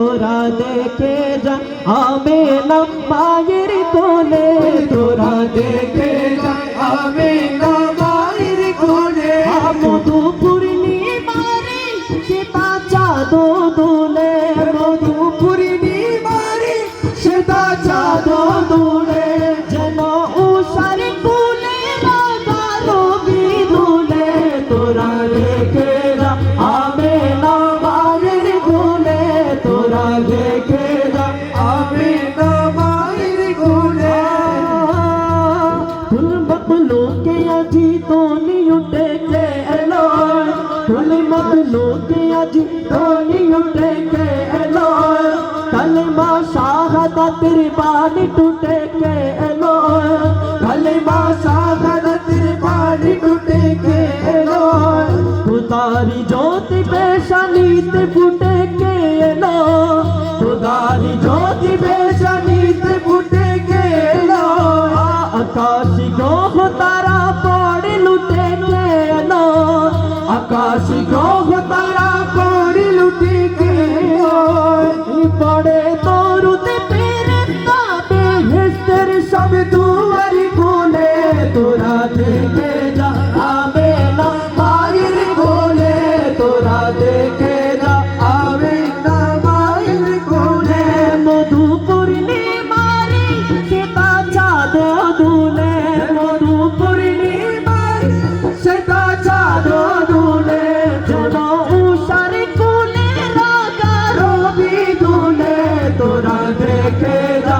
তোরা দেখে যা আমেনা মায়ের কোলে, তোরা দেখে যা আমেনা মায়ের কোলে। মধু পূর্ণিমারে সেটা চাঁদ দুলে, মধু পূর্ণিমারে সেটা চাঁদ দুলে। যেন উষার কুলে রাগা রবি দুলে, তোরা দেখে যা আমেনা মায়ের কোলে, তোরা দেখে যা আমেনা মায়ের কোলে। ফুল বকলো के আজি তোনি উঠে কে এলো, ফুল বকলো के আজি তোনি উঠে কে এলো। कलमा शहादतेर बानी टूटे के एलो, कलमा शहादतेर बानी टूटे के एलो। खुदारी ज्योति पेशानीते फुटे के एलो, खुदारी ज्योति पेशानीते फुटे के एलो। आकाशी ग्रह तारा पड़े लुटे के एलो, आकाशी ग्रह तारा पड़े लुटे के एलो। पड़े तोरुते पेरता बेहेश्तर सब दुआर खोले, तोरा देखे जा आमेना मायर खोले, तोरा देखे जा आमेना मायर खोले। मधु पूर्णिमारे सेता चाँद दुले, मधु पूर्णिमारे सेता चाँद दुले। যেন উষার কুলে রাগা রবি দুলে, তোরা দেখে যা